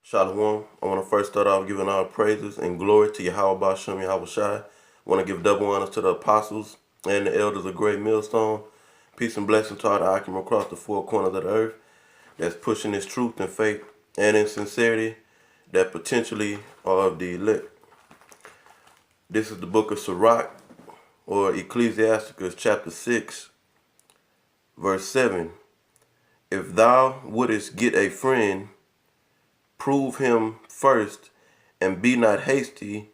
Shalom. I want to first start off giving all praises and glory to Yahweh Shem Yahweh Shai. I want to give double honors to the apostles and the elders of Great Millstone. Peace and blessing to all the Akim across the four corners of the earth that's pushing this truth and faith and in sincerity that potentially are of the elect. This is the book of Sirach, or Ecclesiasticus chapter 6, verse 7. If thou wouldest get a friend, prove him first, and be not hasty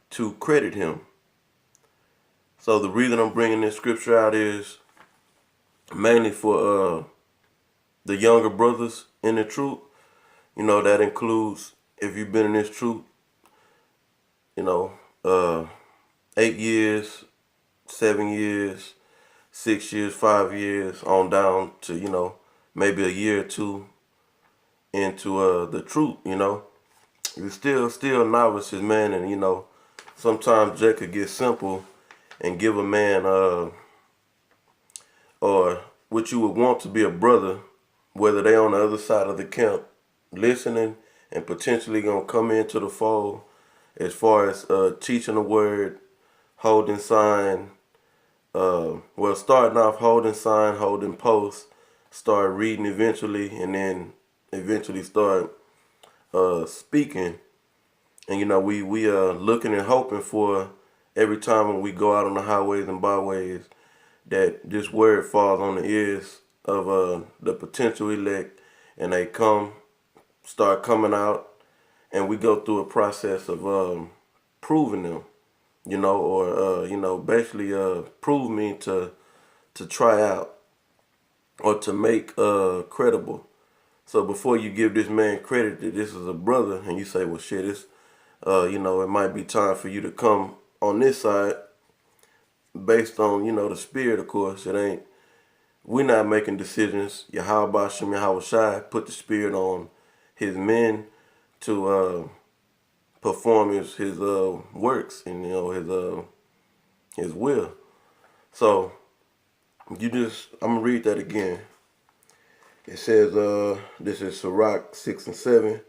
to credit him. So the reason I'm bringing this scripture out is mainly for the younger brothers in the truth. That includes if you've been in this truth, 8 years, 7 years, 6 years, 5 years, on down to, maybe a year or two into the truth, You're still novices, man, and sometimes Jack could get simple and give a man or what you would want to be a brother, whether they on the other side of the camp, listening and potentially gonna come into the fold as far as teaching the word, holding sign, starting off holding sign, holding post, start reading eventually, and then eventually start speaking. And we looking and hoping for every time when we go out on the highways and byways that this word falls on the ears of the potential elect, and they start coming out, and we go through a process of proving them, or basically prove me to try out or to make credible. So before you give this man credit that this is a brother, and you say, well, shit, it might be time for you to come on this side based on, the spirit, of course. We're not making decisions. Yahweh Shem Yahweh Shai put the spirit on his men to perform his works and, his will. So I'm going to read that again. It says, this is Sirach 6 and 7.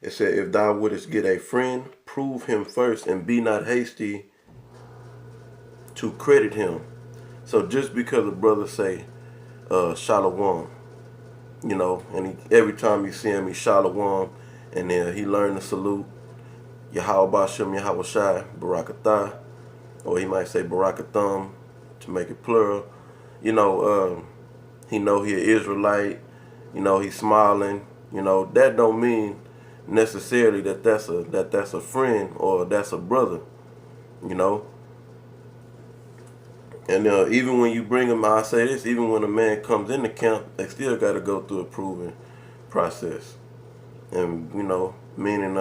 It said, if thou wouldest get a friend, prove him first, and be not hasty to credit him. So just because a brother say, Shalom, and every time you see him, he Shalom, and then he learn to salute Yahweh Shem Yahweh Shai, Barakatah, or he might say Barakatham to make it plural. He know he an Israelite. He's smiling. That don't mean necessarily that's a friend or that's a brother. And even when you bring him, I say this, even when a man comes in the camp, they still got to go through a proving process. And meaning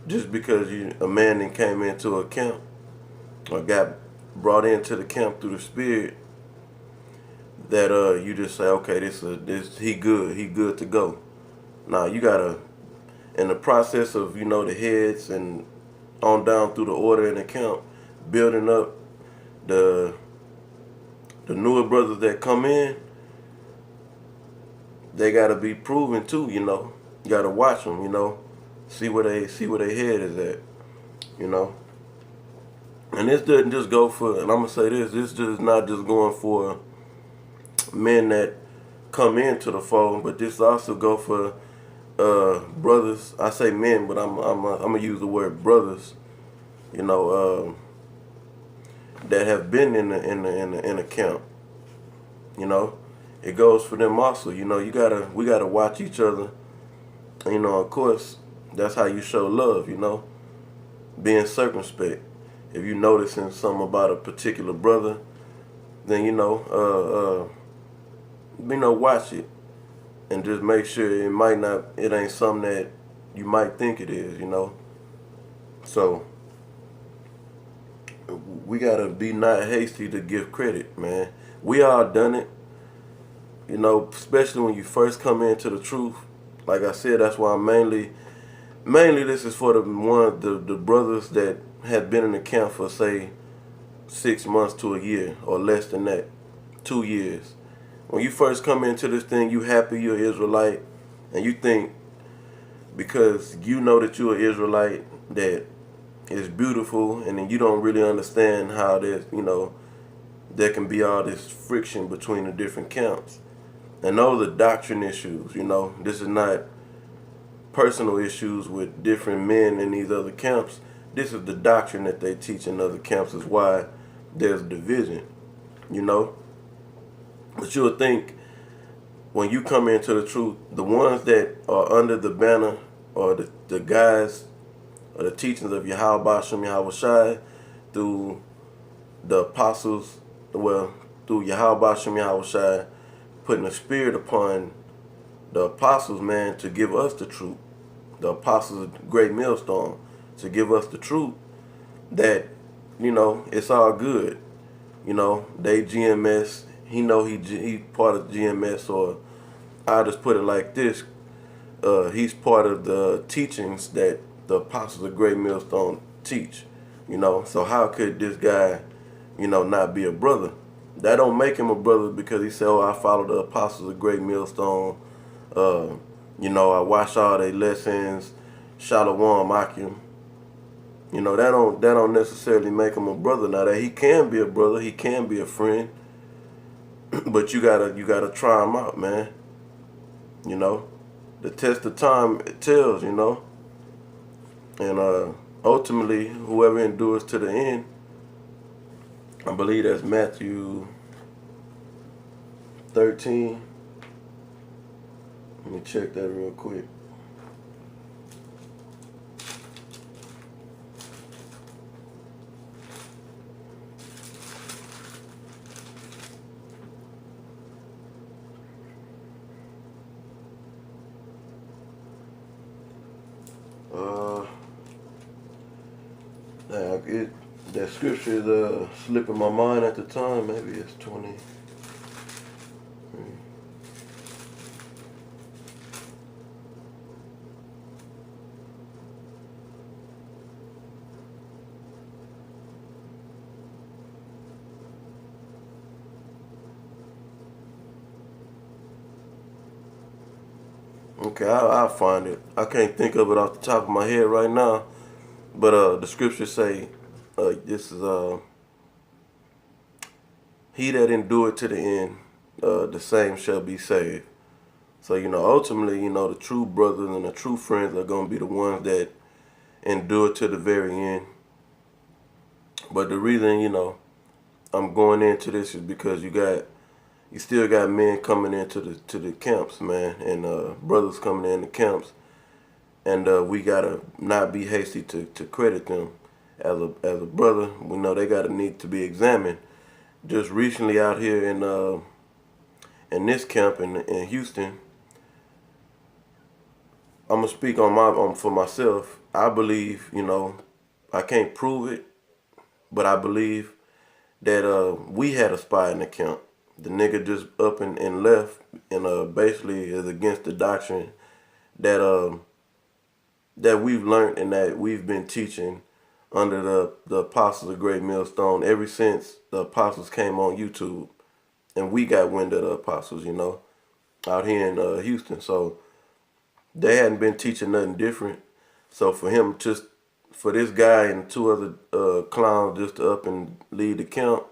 just because a man then came into a camp or got brought into the camp through the spirit, that you just say, okay, this he good to go. Now you gotta, in the process of the heads and on down through the order in the camp, building up the newer brothers that come in, they gotta be proven too. You gotta watch them. See where they head is at. And this doesn't just go for, and I'm gonna say this just not just going for men that come into the fold, but this also go for brothers. I say men, but I'm gonna use the word brothers. That have been in the camp. It goes for them also. We gotta watch each other. Of course, that's how you show love. Being circumspect. If you noticing something about a particular brother, then watch it and just make sure it ain't something that you might think it is. So we gotta be not hasty to give credit, man. We all done it, especially when you first come into the truth. Like I said, that's why I'm mainly this is for the brothers that have been in the camp for, say, 6 months to a year or less than that, 2 years. When you first come into this thing, you happy you're Israelite, and you think because you know that you're an Israelite, that is beautiful, and then you don't really understand how there's, there can be all this friction between the different camps. And those are doctrine issues, This is not personal issues with different men in these other camps. This is the doctrine that they teach in other camps, is why there's division, you know. But you'll think when you come into the truth, the ones that are under the banner or the guys or the teachings of Yahweh Shem Yahweh Shai through the apostles, well, through Yahweh Shem Yahweh Shai, putting a spirit upon the apostles, man, to give us the truth. The apostles of the great millstone, to give us the truth that, it's all good. They GMS, he part of GMS, or I'll just put it like this, he's part of the teachings that the apostles of great millstone teach, So how could this guy, not be a brother? That don't make him a brother because he said, oh, I follow the apostles of great millstone. I watch all their lessons, Shalom Akim. That don't necessarily make him a brother. Now that he can be a brother, he can be a friend, but you gotta try him out, man. The test of time it tells, and ultimately whoever endures to the end. I believe that's Matthew 13. Let me check that real quick. That scripture is slipping my mind at the time. Maybe it's 20. Okay, I'll find it. I can't think of it off the top of my head right now. But the scriptures say, this is he that endured to the end, the same shall be saved. So, ultimately, the true brothers and the true friends are going to be the ones that endure to the very end. But the reason, I'm going into this is because you still got men coming into the camps, man, and brothers coming in the camps. And we gotta not be hasty to credit them as a brother. We know they gotta need to be examined. Just recently out here in this camp in Houston, I'm gonna speak for myself. I believe, I can't prove it, but I believe that we had a spy in the camp. The nigga just up and left, and basically is against the doctrine that we've learned and that we've been teaching under the apostles of Great Millstone ever since the apostles came on YouTube, and we got wind of the apostles, out here in Houston. So they hadn't been teaching nothing different. So for this guy and two other clowns just to up and lead the camp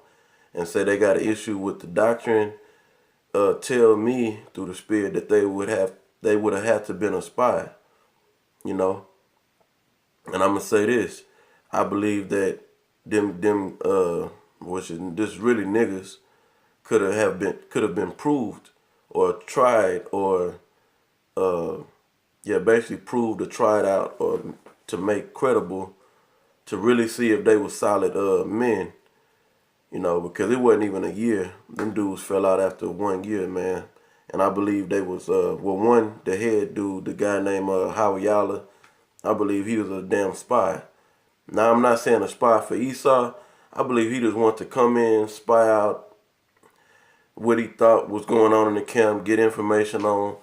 and say they got an issue with the doctrine, tell me through the spirit that they would have had to been a spy. And I'm gonna say this: I believe that which is this really niggas could have been proved or tried or basically proved or tried out or to make credible to really see if they were solid men. Because it wasn't even a year. Them dudes fell out after 1 year, man. And I believe they was, the head dude, the guy named Howard Yala, I believe he was a damn spy. Now, I'm not saying a spy for Esau. I believe he just wanted to come in, spy out what he thought was going on in the camp, get information on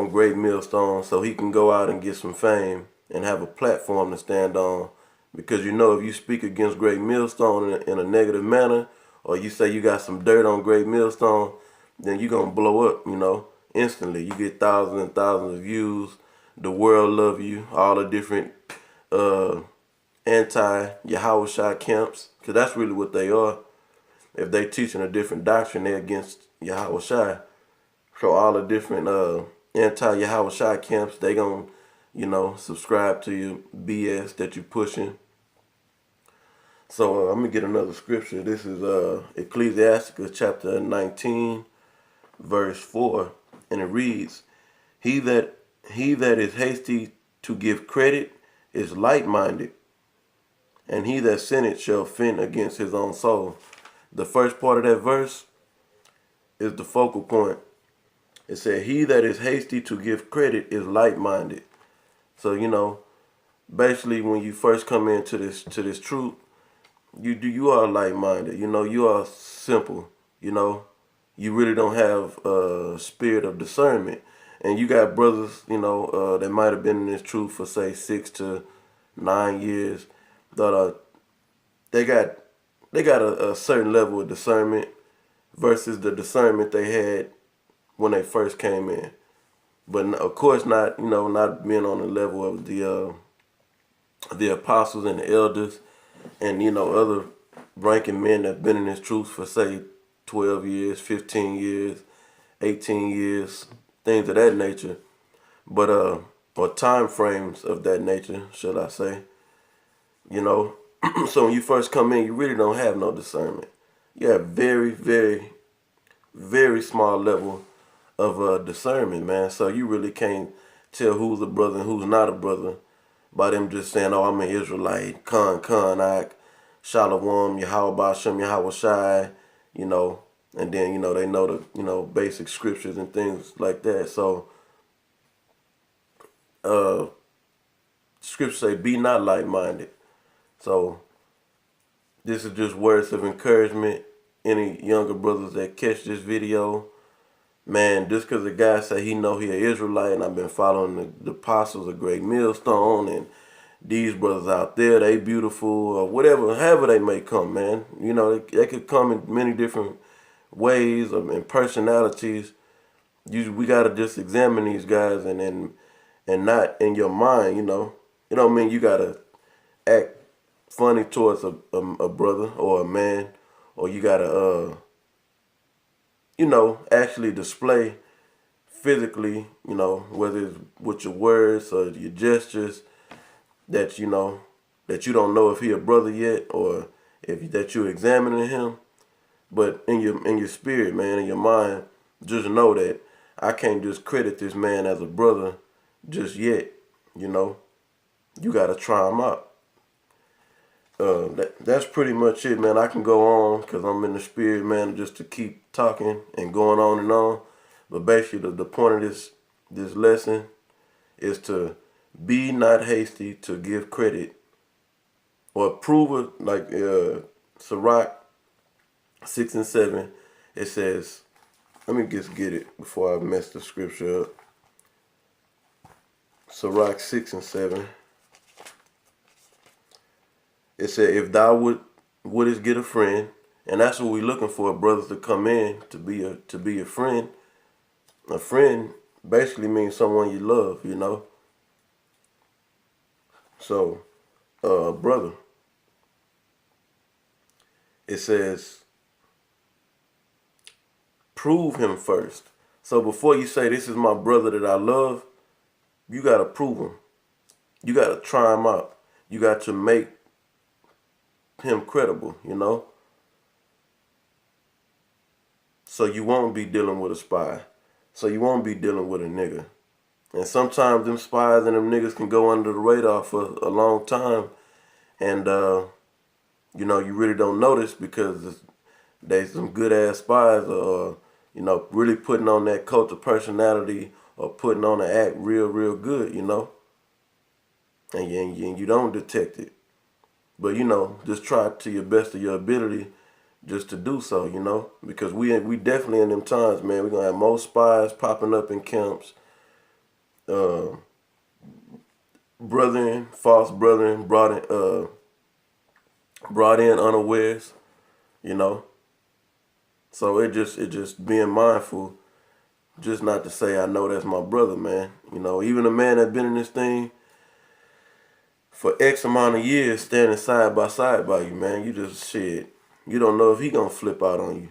Great Millstone so he can go out and get some fame and have a platform to stand on. Because, if you speak against Great Millstone in a negative manner, or you say you got some dirt on Great Millstone, then you're going to blow up, instantly. You get thousands and thousands of views. the world love you, all the different uh, anti-Yahushua camps, because that's really what they are. If they teaching a different doctrine, they're against Yahushua. So all the different anti-Yahushua camps, they gonna, subscribe to your BS that you're pushing. So I'm gonna get another scripture. This is Ecclesiasticus chapter 19, verse 4, and it reads, He that is hasty to give credit is light-minded, and he that sinneth shall offend against his own soul. The first part of that verse is the focal point. It said, he that is hasty to give credit is light-minded. So, basically when you first come into this truth, you are light-minded. You are simple. You really don't have a spirit of discernment. And you got brothers, that might have been in this truth for say 6 to 9 years, that they got a certain level of discernment versus the discernment they had when they first came in. But of course not, not being on the level of the apostles and the elders and, other ranking men that have been in this truth for say 12 years, 15 years, 18 years, things of that nature. But or time frames of that nature, should I say. So when you first come in, you really don't have no discernment. You have very, very, very small level of discernment, man. So you really can't tell who's a brother and who's not a brother by them just saying, oh, I'm an Israelite, Ak, Shalom, Yahweh Shem, Yahweh Shai, and then, they know the, basic scriptures and things like that. So, scriptures say, be not like-minded. So, this is just words of encouragement. Any younger brothers that catch this video, man, just because a guy say he know he an Israelite and I've been following the apostles of Great Millstone and these brothers out there, they beautiful or whatever, however they may come, man. They could come in many different ways and personalities. We got to just examine these guys and not in your mind, It don't mean you got to act funny towards a brother or a man, or you got to, actually display physically, whether it's with your words or your gestures, that you don't know if he a brother yet or if that you're examining him. But in your spirit, man, in your mind, just know that I can't just credit this man as a brother just yet. You gotta try him out. That's pretty much it, man. I can go on because I'm in the spirit, man, just to keep talking and going on and on. But basically, the point of this lesson is to be not hasty to give credit, or prove it, like Sirach 6 and 7. It says, let me just get it before I mess the scripture up. Sirach 6 and 7. It said, if thou wouldest get a friend, and that's what we're looking for, brothers to come in to be a friend. A friend basically means someone you love, So, brother, it says, prove him first. So before you say this is my brother that I love, you got to prove him. You got to try him out. You got to make him credible, So you won't be dealing with a spy. So you won't be dealing with a nigga. And sometimes them spies and them niggas can go under the radar for a long time. And, you really don't notice because they some good ass spies or, really putting on that cult of personality or putting on the act real, real good, And you don't detect it. But, just try to your best of your ability just to do so, because we definitely in them times, man, we're going to have more spies popping up in camps. False brethren brought in unawares, So it just being mindful just not to say I know that's my brother, man. You know, even a man that's been in this thing for X amount of years, standing side by you, man. You just shit. You don't know if he gonna flip out on you.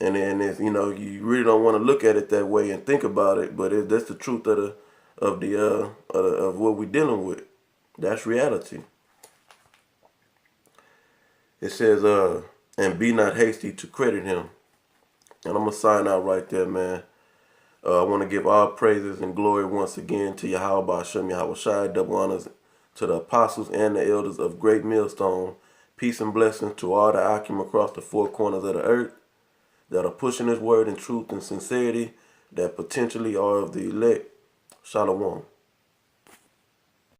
And then if you know you really don't want to look at it that way and think about it, but that's the truth of what we're dealing with. That's reality. It says, and be not hasty to credit him. And I'm gonna sign out right there, man. I want to give all praises and glory once again to Yahweh Hashem Yahweh Shai, double honors to the apostles and the elders of Great Millstone. Peace and blessings to all the Akim across the four corners of the earth that are pushing His word in truth and sincerity, that potentially are of the elect. Shalom.